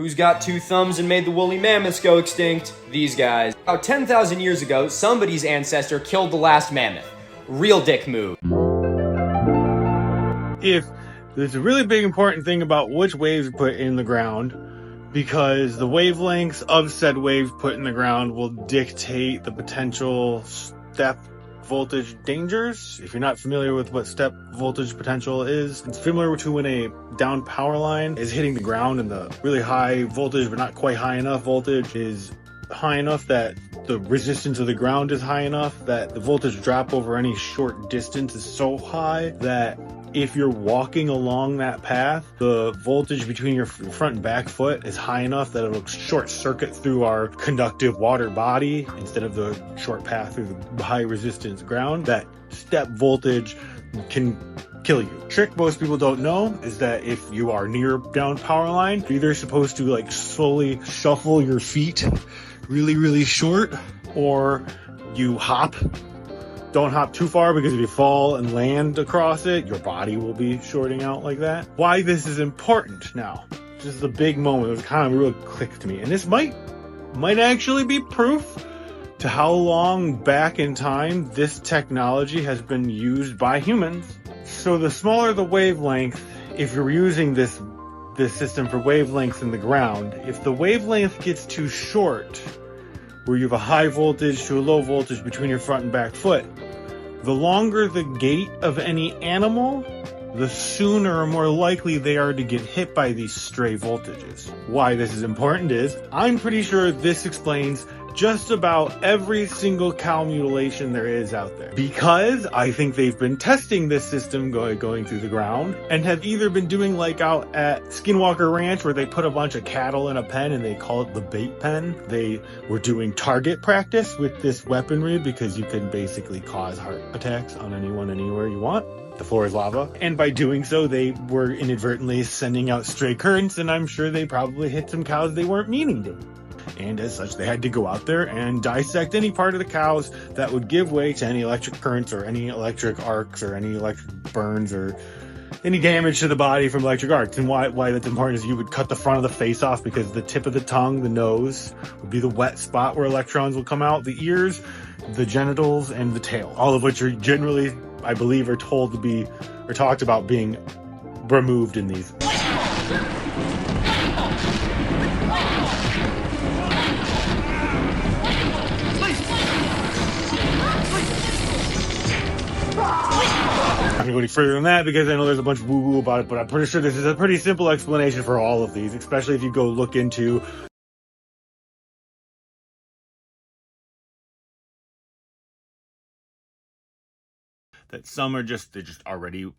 Who's got two thumbs and made the woolly mammoths go extinct? These guys. About 10,000 years ago, somebody's ancestor killed the last mammoth. Real dick move. If there's a really big important thing about which waves are put in the ground, because the wavelengths of said waves put in the ground will dictate the potential step voltage dangers. If you're not familiar with what step voltage potential is, it's similar to when a down power line is hitting the ground and the really high voltage but not quite high enough voltage is high enough that the resistance of the ground is high enough that the voltage drop over any short distance is so high that if you're walking along that path, the voltage between your front and back foot is high enough that it'll short circuit through our conductive water body instead of the short path through the high resistance ground. That step voltage can kill you. Trick most people don't know is that if you are near down power line, you're either supposed to like slowly shuffle your feet really short, or you hop. Don't hop too far, because if you fall and land across it, your body will be shorting out like that. Why this is important now. This is a big moment. It was kind of real clicked to me. And this might actually be proof to how long back in time this technology has been used by humans. So the smaller the wavelength, if you're using this system for wavelengths in the ground, if the wavelength gets too short, where you have a high voltage to a low voltage between your front and back foot, the longer the gait of any animal, the sooner or more likely they are to get hit by these stray voltages. Why this is important is, I'm pretty sure this explains just about every single cow mutilation there is out there. Because I think they've been testing this system going through the ground, and have either been doing like out at Skinwalker Ranch where they put a bunch of cattle in a pen and they call it the bait pen. They were doing target practice with this weaponry because you can basically cause heart attacks on anyone anywhere you want. The floor is lava. And by doing so, they were inadvertently sending out stray currents, and I'm sure they probably hit some cows they weren't meaning to. And as such, they had to go out there and dissect any part of the cows that would give way to any electric currents or any electric arcs or any electric burns or any damage to the body from electric arcs. And why that's important is you would cut the front of the face off, because the tip of the tongue, the nose, would be the wet spot where electrons will come out. The ears, the genitals, and the tail, all of which are generally, I believe, are told to be, or talked about being removed in these. I'm not going to go any further than that because I know there's a bunch of woo-woo about it, but I'm pretty sure this is a pretty simple explanation for all of these, especially if you go look into that some are they just already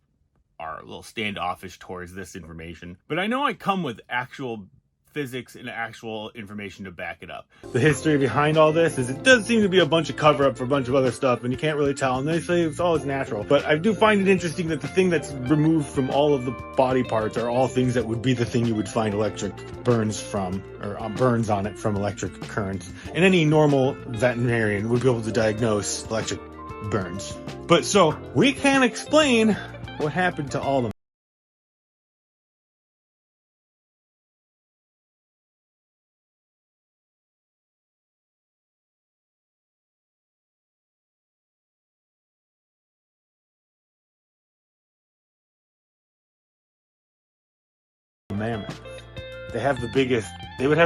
are a little standoffish towards this information. But I know I come with actual physics and actual information to back it up. The history behind all this is it does seem to be a bunch of cover-up for a bunch of other stuff, and you can't really tell, and they say it's always natural. But I do find it interesting that the thing that's removed from all of the body parts are all things that would be the thing you would find electric burns from, or burns on it from electric currents. And any normal veterinarian would be able to diagnose electric burns. But so, we can't explain what happened to all the mammoth. They would have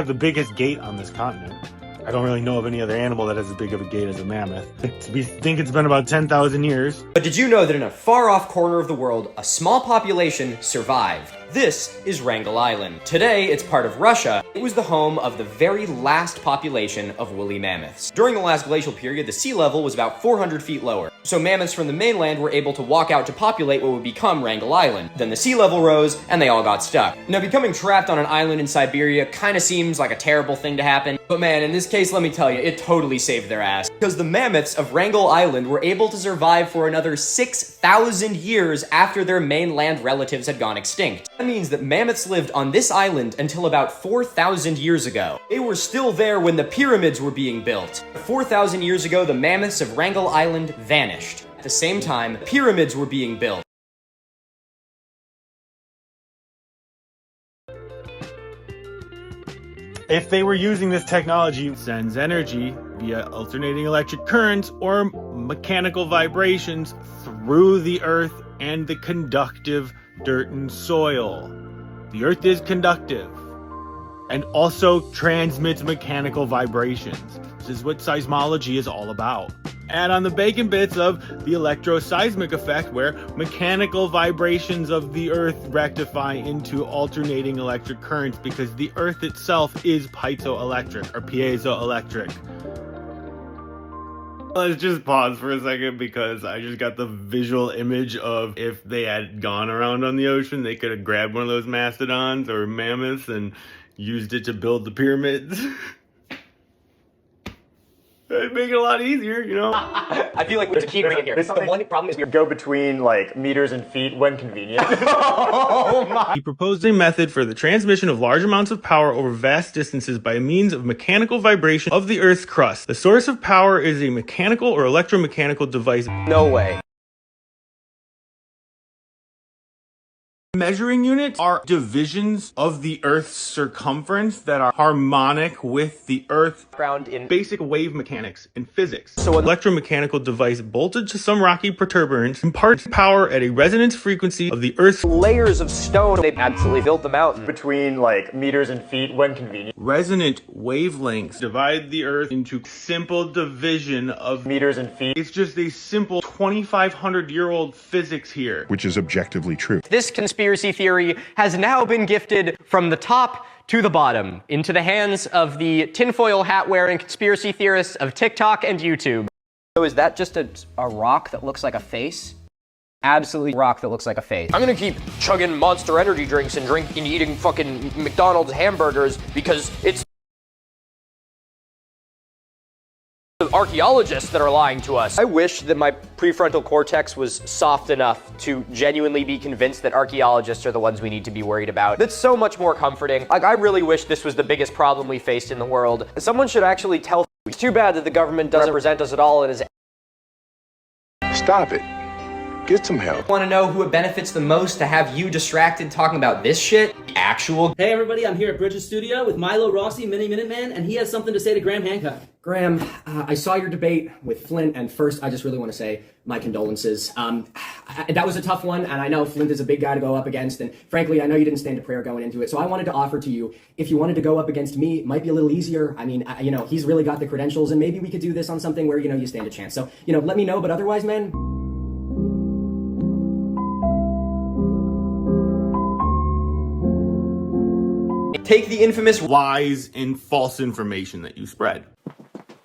the biggest gait on this continent. I don't really know of any other animal that has as big of a gait as a mammoth. We think it's been about 10,000 years. But did you know that in a far-off corner of the world, a small population survived? This is Wrangel Island. Today, it's part of Russia. It was the home of the very last population of woolly mammoths. During the last glacial period, the sea level was about 400 feet lower. So mammoths from the mainland were able to walk out to populate what would become Wrangel Island. Then the sea level rose, and they all got stuck. Now, becoming trapped on an island in Siberia kind of seems like a terrible thing to happen. But man, in this case, let me tell you, it totally saved their ass. Because the mammoths of Wrangel Island were able to survive for another 6,000 years after their mainland relatives had gone extinct. That means that mammoths lived on this island until about 4,000 years ago. They were still there when the pyramids were being built. 4,000 years ago, the mammoths of Wrangel Island vanished. At the same time, pyramids were being built. If they were using this technology, it sends energy via alternating electric currents or mechanical vibrations through the earth and the conductive dirt and soil. The earth is conductive and also transmits mechanical vibrations. This is what seismology is all about. Add on the bacon bits of the electroseismic effect, where mechanical vibrations of the earth rectify into alternating electric currents because the earth itself is piezoelectric or piezoelectric. Let's just pause for a second because I just got the visual image of if they had gone around on the ocean, they could have grabbed one of those mastodons or mammoths and used it to build the pyramids. It'd make it a lot easier, you know? I feel like we just keep bringing it here. The one problem is we go between like meters and feet when convenient. Oh my. He proposed a method for the transmission of large amounts of power over vast distances by means of mechanical vibration of the Earth's crust. The source of power is a mechanical or electromechanical device. No way. Measuring units are divisions of the Earth's circumference that are harmonic with the Earth. Ground in Basic wave mechanics and physics. So an electromechanical device bolted to some rocky protuberance imparts power at a resonance frequency of the Earth's layers of stone. They absolutely built the mountain. Between like meters and feet when convenient. resonant wavelengths divide the Earth into simple division of Meters and feet. It's just a simple 2,500-year-old physics here. Which is objectively true. This conspiracy theory has now been gifted from the top to the bottom into the hands of the tinfoil hat-wearing conspiracy theorists of TikTok and YouTube. So is that just a rock that looks like a face? Absolutely rock that looks like a face. I'm gonna keep chugging Monster Energy drinks and eating fucking McDonald's hamburgers because it's the archaeologists that are lying to us. I wish that my prefrontal cortex was soft enough to genuinely be convinced that archaeologists are the ones we need to be worried about. That's so much more comforting. Like, I really wish this was the biggest problem we faced in the world. Someone should actually tell. It's too bad that the government doesn't represent us at all and is. Stop it. Get some help. Want to know who it benefits the most to have you distracted talking about this shit? Actual. Hey everybody, I'm here at Bridges Studio with Milo Rossi, Mini Minuteman, and he has something to say to Graham Hancock. Graham, I saw your debate with Flint, and first I just really want to say my condolences. That was a tough one, and I know Flint is a big guy to go up against, and frankly, I know you didn't stand a prayer going into it, so I wanted to offer to you, if you wanted to go up against me, it might be a little easier. I mean, you know, he's really got the credentials, and maybe we could do this on something where, you know, you stand a chance. So, you know, let me know, but otherwise, man... Take the infamous Lies and false information that you spread.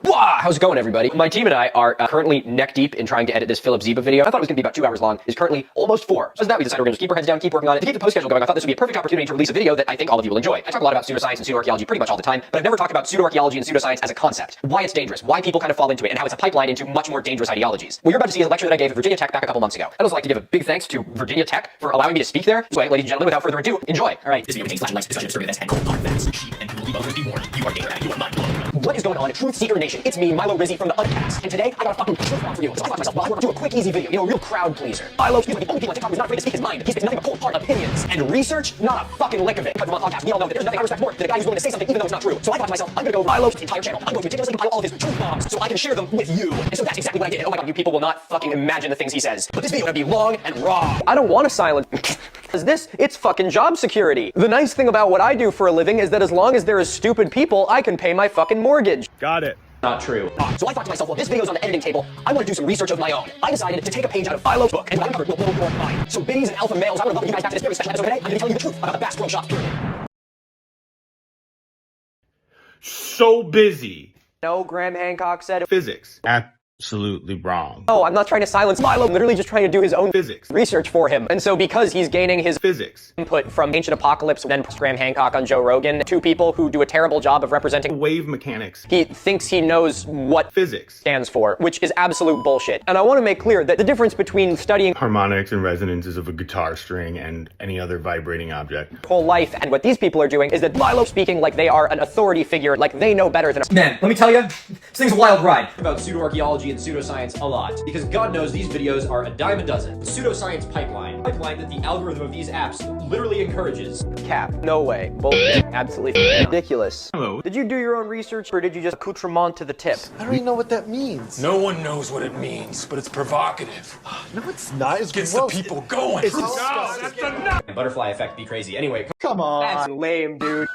Wah! How's it going, everybody? My team and I are currently neck deep in trying to edit this Philip Zeba video. I thought it was going to be about 2 hours long. It's currently almost 4. So as that, we decided we're going to keep our heads down, keep working on it. To keep the post schedule going, I thought this would be a perfect opportunity to release a video that I think all of you will enjoy. I talk a lot about pseudoscience and pseudoarchaeology pretty much all the time, but I've never talked about pseudoarchaeology and pseudoscience as a concept. Why it's dangerous, why people kind of fall into it, and how it's a pipeline into much more dangerous ideologies. What you're about to see is a lecture that I gave at Virginia Tech back a couple months ago. I'd also like to give a big thanks to Virginia Tech for allowing me to speak there. So, ladies and gentlemen, without further ado, enjoy. All right. This video contains flashing lights, discussion of story events, and cold hard facts. Sheep and people will be warned. You are danger, you are mind blown. What is going on, Truth Seeker Nation? It's me, Milo Rizzi from the Uncast, and today I got a fucking truth bomb for you. So I thought to myself, well, I want to do a quick, easy video, you know, a real crowd pleaser. Milo's one of the only people on TikTok who's not afraid to speak his mind. He speaks nothing but cold, hard opinions and research, not a fucking lick of it. But from the podcast, we all know that there's nothing I respect more than a guy who's willing to say something even though it's not true. So I thought to myself, I'm gonna go Milo's entire channel. I'm going to meticulously compile all of his truth bombs so I can share them with you. And so that's exactly what I did. And oh my god, you people will not fucking imagine the things he says. But this video is gonna be long and raw. I don't want to silence. Because it's fucking job security. The nice thing about what I do for a living is that as long as there is stupid people, I can pay my fucking mortgage. Got it. Not true. So I thought to myself, well, this video's on the editing table. I want to do some research of my own. I decided to take a page out of Philo's book, and what I uncovered will blow your mind. So biddies and alpha males, I want to welcome you guys back to this very special episode today. I'm going to tell you the truth about the Bass Pro Shop pyramid. So busy. No, Graham Hancock said Physics. Absolutely wrong. Oh, I'm not trying to silence Milo. I'm literally just trying to do his own Physics. research for him. And so because he's gaining his Physics. input from Ancient Apocalypse, then Graham Hancock on Joe Rogan, two people who do a terrible job of representing Wave mechanics. he thinks he knows what Physics. stands for, which is absolute bullshit. And I want to make clear that the difference between studying Harmonics and resonances of a guitar string and any other vibrating object. whole life and what these people are doing is that Milo speaking like they are an authority figure, like they know better than us. Man, let me tell you, this thing's a wild ride. About pseudoarchaeology pseudoarchaeology and pseudoscience a lot, because God knows these videos are a dime a dozen. The pseudoscience pipeline that the algorithm of these apps literally encourages. Cap. No way. Bullshit. Absolutely ridiculous. Hello. Did you do your own research, or did you just accoutrement to the tip? I don't even know what that means. No one knows what it means, but it's provocative. No, it's not. It's Gets gross. the people going. It's disgusting. Butterfly effect be crazy. Anyway, Come on. That's lame, dude.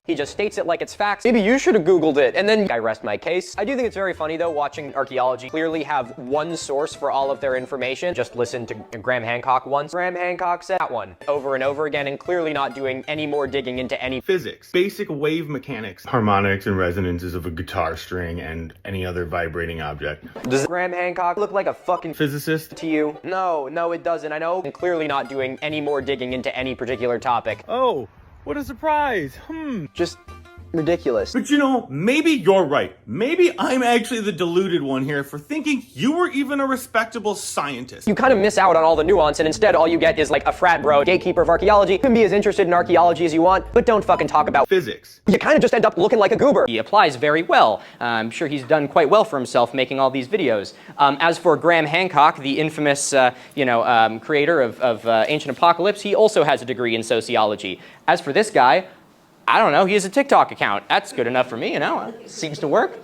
He just states it like it's facts. Maybe you should have Googled it, and then I rest my case. I do think it's very funny, though, watching archaeology clearly have one source for all of their information. Just listen to Graham Hancock once. Graham Hancock said that one over and over again, and clearly not doing any more digging into any Physics, basic wave mechanics, harmonics and resonances of a guitar string and any other vibrating object. Does Graham Hancock look like a fucking Physicist? to you? No, it doesn't. I know. And clearly not doing any more digging into any particular topic. Oh, what a surprise. Just ridiculous. But you know, maybe you're right. Maybe I'm actually the deluded one here for thinking you were even a respectable scientist. You kind of miss out on all the nuance, and instead all you get is like a frat bro, gatekeeper of archaeology. You can be as interested in archaeology as you want, but don't fucking talk about Physics. You kind of just end up looking like a goober. he applies very well. I'm sure he's done quite well for himself making all these videos. As for Graham Hancock, the infamous, creator of Ancient Apocalypse, he also has a degree in sociology. As for this guy, I don't know, he has a TikTok account. That's good enough for me, it seems to work.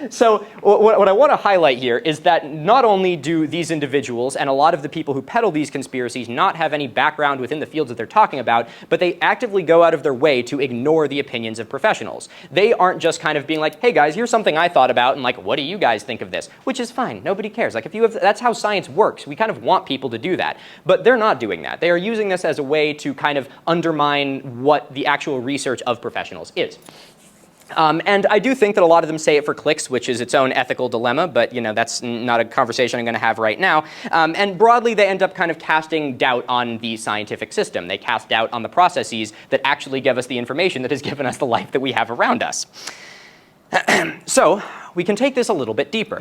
So what I want to highlight here is that not only do these individuals and a lot of the people who peddle these conspiracies not have any background within the fields that they're talking about, but they actively go out of their way to ignore the opinions of professionals. They aren't just kind of being like, hey guys, here's something I thought about, and like, what do you guys think of this? Which is fine, nobody cares. Like, that's how science works. We kind of want people to do that. But they're not doing that. They are using this as a way to kind of undermine what the actual research of professionals is. And I do think that a lot of them say it for clicks, which is its own ethical dilemma, but that's not a conversation I'm going to have right now. And broadly, they end up kind of casting doubt on the scientific system. They cast doubt on the processes that actually give us the information that has given us the life that we have around us. So, we can take this a little bit deeper.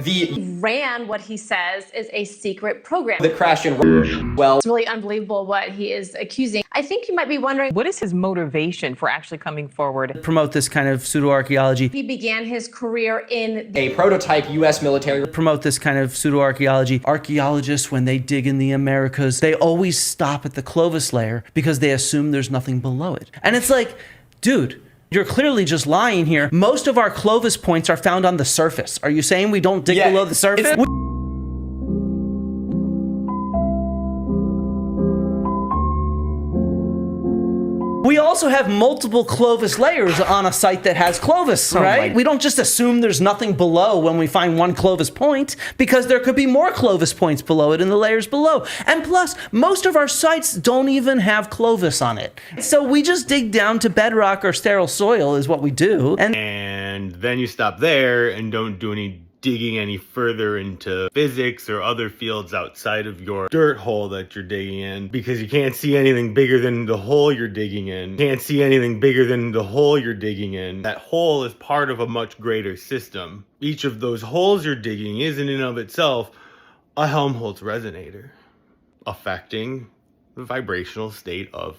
Ran what he says is a secret program. The crash in well, It's really unbelievable what he is accusing. I think you might be wondering, what is his motivation for actually coming forward? Promote this kind of pseudoarchaeology. he began his career in a prototype U.S. military. Promote this kind of pseudoarchaeology. Archaeologists, when they dig in the Americas, they always stop at the Clovis layer because they assume there's nothing below it. And it's like, dude, you're clearly just lying here. Most of our Clovis points are found on the surface. Are you saying we don't dig below the surface? We also have multiple Clovis layers on a site that has Clovis, right? We don't just assume there's nothing below when we find one Clovis point, because there could be more Clovis points below it in the layers below. And plus, most of our sites don't even have Clovis on it. So we just dig down to bedrock or sterile soil is what we do. And then you stop there and don't do any digging any further into physics or other fields outside of your dirt hole that you're digging in, because you can't see anything bigger than the hole you're digging in. Can't see anything bigger than the hole you're digging in. That hole is part of a much greater system. Each of those holes you're digging is in and of itself a Helmholtz resonator, affecting the vibrational state of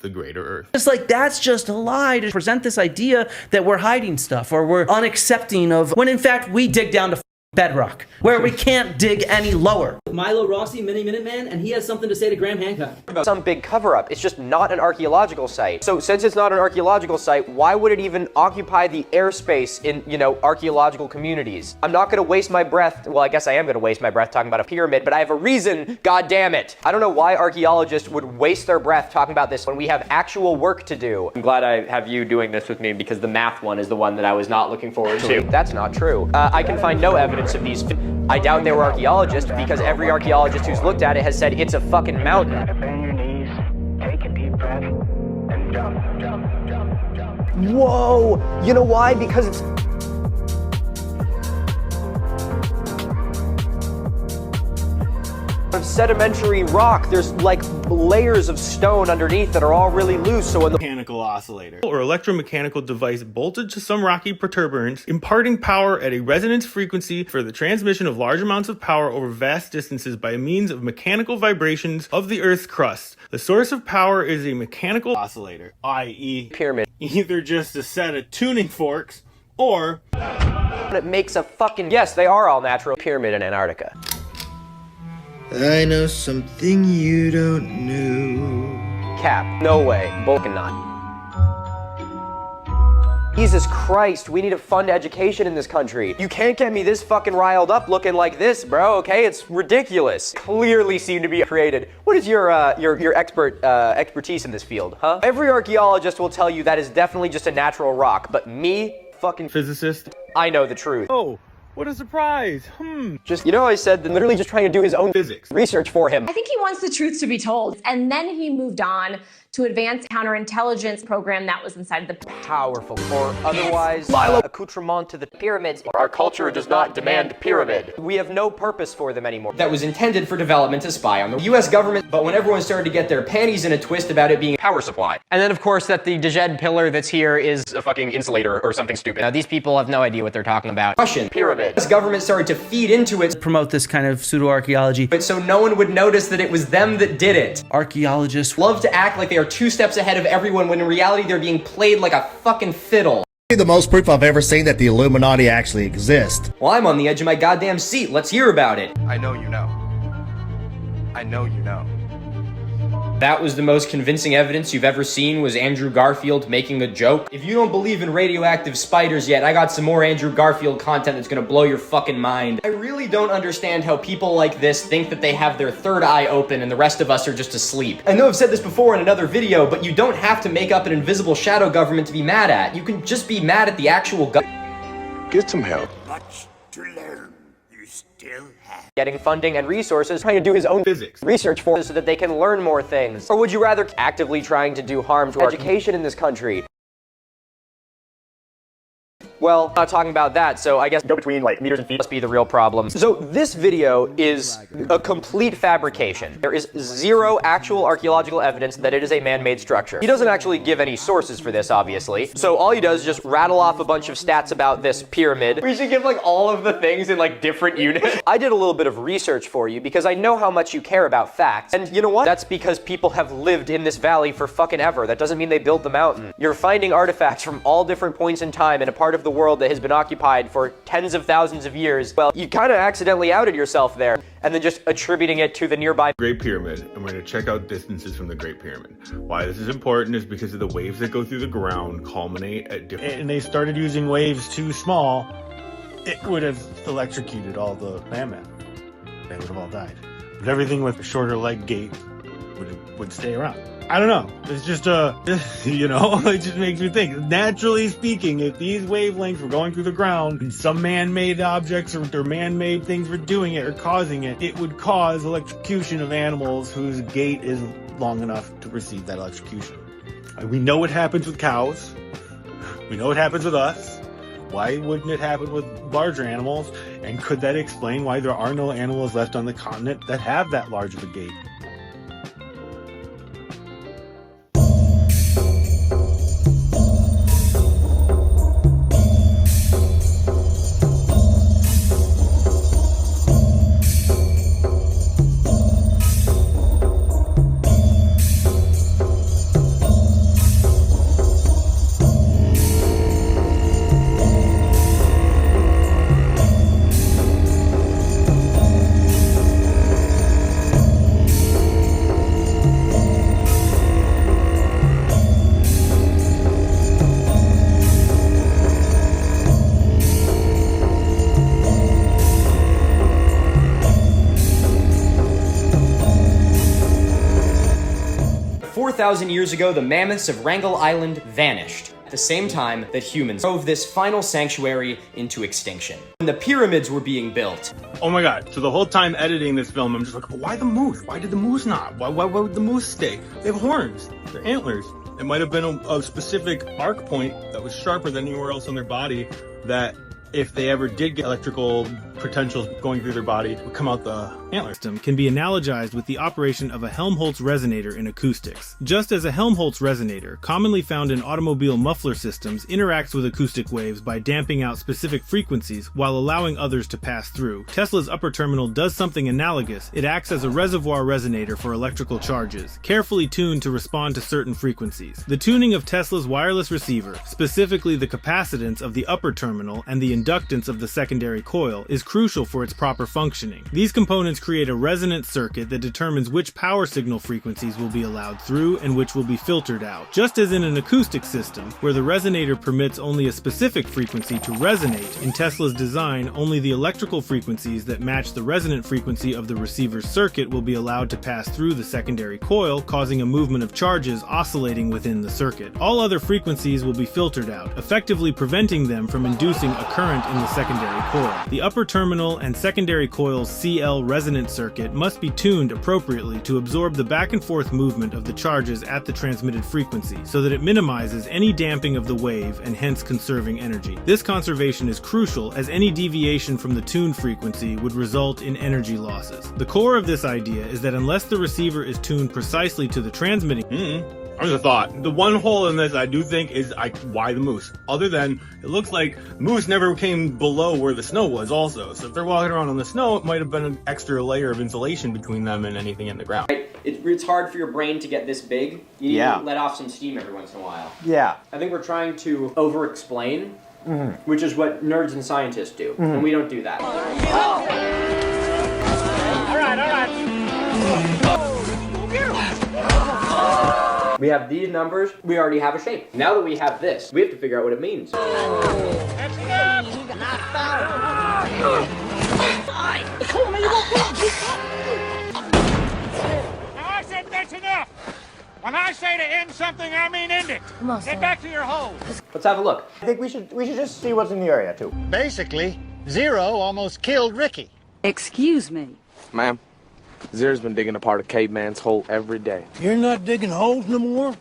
the greater Earth. It's like, that's just a lie to present this idea that we're hiding stuff or we're unaccepting of, when in fact we dig down to bedrock, where we can't dig any lower. Milo Rossi, Mini Minute Man, and he has something to say to Graham Hancock. Some big cover-up. It's just not an archaeological site. So since it's not an archaeological site, why would it even occupy the airspace in, archaeological communities? I'm not gonna waste my breath, well, I guess I am gonna waste my breath talking about a pyramid, but I have a reason, god damn it. I don't know why archaeologists would waste their breath talking about this when we have actual work to do. I'm glad I have you doing this with me, because the math one is the one that I was not looking forward to. That's not true. I can find no evidence of these. I doubt they were archaeologists, because every archaeologist who's looked at it has said it's a fucking mountain. Bend your knees, take a deep breath, and jump, jump, jump, jump. Whoa! You know why? Because it's of sedimentary rock. There's like layers of stone underneath that are all really loose, so when the Mechanical oscillator or electromechanical device bolted to some rocky protuberance, imparting power at a resonance frequency for the transmission of large amounts of power over vast distances by means of mechanical vibrations of the Earth's crust. The source of power is a mechanical oscillator, i.e. pyramid. Either just a set of tuning forks or It makes a fucking... Yes, they are all natural. Pyramid in Antarctica. I know something you don't know. Cap. No way. Bull cannot. Jesus Christ, we need to fund education in this country. You can't get me this fucking riled up looking like this, bro, okay? It's ridiculous. Clearly seem to be created. What is your expertise in this field, huh? Every archaeologist will tell you that is definitely just a natural rock, but me, fucking Physicist. I know the truth. Oh, what a surprise. Just, you know how I said that literally just trying to do his own physics research for him. I think he wants the truth to be told. And then he moved on to advanced counterintelligence program that was inside the powerful or otherwise accoutrement to the pyramids. Our culture does not demand pyramid. We have no purpose for them anymore. That was intended for development to spy on the US government, but when everyone started to get their panties in a twist about it being a Power supply. And then of course that the Dejed pillar that's here is A fucking insulator or something stupid. now these people have no idea what they're talking about. Russian Pyramid. US government started to feed into it, Promote this kind of pseudo-archaeology. but so no one would notice that it was them that did it. Archaeologists Love to act like they are 2 steps ahead of everyone when in reality they're being played like a fucking fiddle. The most proof I've ever seen that the Illuminati actually exist. Well, I'm on the edge of my goddamn seat. Let's hear about it. I know you know. I know you know. That was the most convincing evidence you've ever seen, was Andrew Garfield making a joke. If you don't believe in radioactive spiders yet, I got some more Andrew Garfield content that's gonna blow your fucking mind. I really don't understand how people like this think that they have their third eye open and the rest of us are just asleep. I know I've said this before in another video, but you don't have to make up an invisible shadow government to be mad at. You can just be mad at the actual Get some help. Much to learn. You still have. getting funding and resources, trying to do his own physics research for so that they can learn more things? Or would you rather actively trying to do harm to education in this country? Well, not talking about that, so I guess Go between like meters and feet. must be the real problem. So this video is a complete fabrication. There is zero actual archaeological evidence that it is a man-made structure. He doesn't actually give any sources for this, obviously. So all he does is just rattle off a bunch of stats about this pyramid. We should give like all of the things in like different units. I did a little bit of research for you because I know how much you care about facts. And you know what? That's because people have lived in this valley for fucking ever. That doesn't mean they built the mountain. You're finding artifacts from all different points in time in a part of the world that has been occupied for tens of thousands of years. Well, you kind of accidentally outed yourself there and then just attributing it to the nearby Great Pyramid, and we're going to check out distances from the Great Pyramid. Why this is important is because of the waves that go through the ground culminate at different... And they started using waves too small, it would have electrocuted all the mammoth. They would have all died. But everything with a shorter leg gait would stay around. I don't know. It's just you know, it just makes me think. Naturally speaking, if these wavelengths were going through the ground and some man-made objects or man-made things were doing it or causing it, it would cause electrocution of animals whose gait is long enough to receive that electrocution. We know what happens with cows. We know what happens with us. Why wouldn't it happen with larger animals? And could that explain why there are no animals left on the continent that have that large of a gait? Years ago, the mammoths of Wrangel Island vanished at the same time that humans drove this final sanctuary into extinction. When the pyramids were being built. Oh my god, so the whole time editing this film, I'm just like, why the moose? Why did the moose not? Why would the moose stay? They have horns. They're antlers. It might have been a specific arc point that was sharper than anywhere else on their body that if they ever did get electrical potentials going through their body, would come out the antler system can be analogized with the operation of a Helmholtz resonator in acoustics. Just as a Helmholtz resonator, commonly found in automobile muffler systems, interacts with acoustic waves by damping out specific frequencies while allowing others to pass through, Tesla's upper terminal does something analogous. It acts as a reservoir resonator for electrical charges, carefully tuned to respond to certain frequencies. The tuning of Tesla's wireless receiver, specifically the capacitance of the upper terminal and the inductance of the secondary coil, is crucial for its proper functioning. These components create a resonant circuit that determines which power signal frequencies will be allowed through and which will be filtered out. Just as in an acoustic system, where the resonator permits only a specific frequency to resonate, in Tesla's design, only the electrical frequencies that match the resonant frequency of the receiver's circuit will be allowed to pass through the secondary coil, causing a movement of charges oscillating within the circuit. All other frequencies will be filtered out, effectively preventing them from inducing a current in the secondary coil. The upper terminal and secondary coil's CL resonant circuit must be tuned appropriately to absorb the back and forth movement of the charges at the transmitted frequency, so that it minimizes any damping of the wave and hence conserving energy. This conservation is crucial, as any deviation from the tuned frequency would result in energy losses. The core of this idea is that unless the receiver is tuned precisely to the transmitting... There's a thought. The one hole in this I do think is why the moose. Other than, it looks like moose never came below where the snow was also. So if they're walking around on the snow, it might have been an extra layer of insulation between them and anything in the ground. It's hard for your brain to get this big. You need to let off some steam every once in a while. Yeah. I think we're trying to over-explain, which is what nerds and scientists do, and we don't do that. All right. We have these numbers, we already have a shape. Now that we have this, we have to figure out what it means. I said that's enough. When I say to end something, I mean end it. Get back to your hole. Let's have a look. I think we should just see what's in the area too. Basically, Zero almost killed Ricky. Excuse me. Ma'am, Zero's been digging apart a caveman's hole every day. You're not digging holes no more?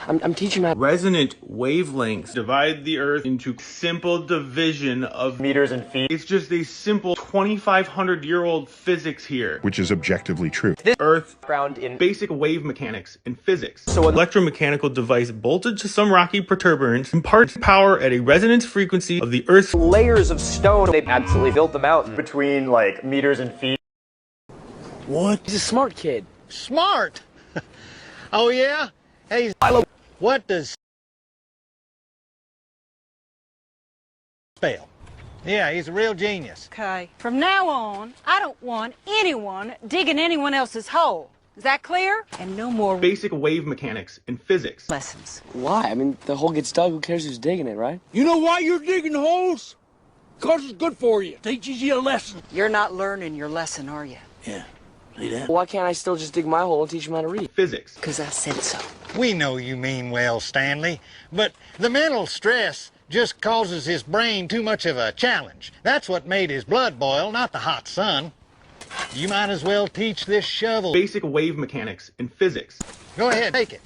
I'm teaching that. Resonant wavelengths divide the Earth into simple division of meters and feet. It's just a simple 2,500-year-old physics here. Which is objectively true. This Earth ground in basic wave mechanics and physics. So an electromechanical device bolted to some rocky protuberance imparts power at a resonance frequency of the Earth's layers of stone. They absolutely built the mountain. Between like meters and feet. What? He's a smart kid. Smart? Oh yeah? Hey, what does spell? Yeah, he's a real genius. Okay. From now on, I don't want anyone digging anyone else's hole. Is that clear? And no more basic wave mechanics and physics lessons. Why? I mean, the hole gets dug. Who cares who's digging it, right? You know why you're digging holes? Because it's good for you. Teaches you a lesson. You're not learning your lesson, are you? Yeah. See that? Why can't I still just dig my hole and teach him how to read? Physics. Because I said so. We know you mean well, Stanley, but the mental stress just causes his brain too much of a challenge. That's what made his blood boil, not the hot sun. You might as well teach this shovel basic wave mechanics and physics. Go ahead, take it.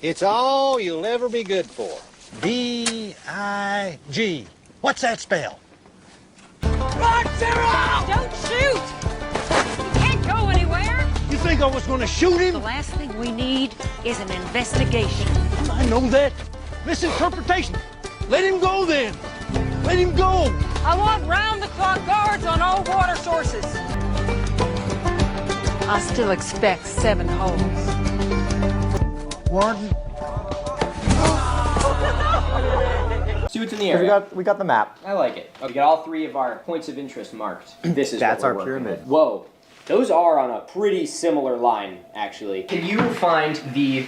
It's all you'll ever be good for. D-I-G. What's that spell? Run, Zero! Don't shoot! You can't go anywhere! You think I was going to shoot him? The last thing we need is an investigation. I know that. Misinterpretation. Let him go then. Let him go. I want round-the-clock guards on all water sources. I still expect 7 holes. Warden. See what's in the area. We got the map. I like it. We got all 3 of our points of interest marked. This is That's what our we're working pyramid. with. Whoa. Those are on a pretty similar line, actually. Can you find the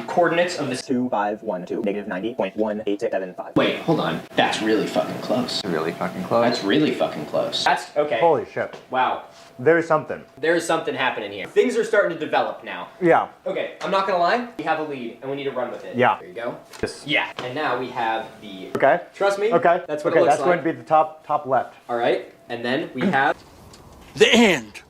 coordinates of this? 2512 -90.18675. Wait, hold on. That's really fucking close. Really fucking close. That's really fucking close. That's okay. Holy shit. Wow. There's something. There's something happening here. Things are starting to develop now. Yeah. Okay, I'm not gonna lie. We have a lead, and we need to run with it. Yeah. There you go. Yes. Yeah. And now we have the... Okay. Trust me. Okay. That's what okay, it looks that's like. going to be the top left. All right. And then we have... The end.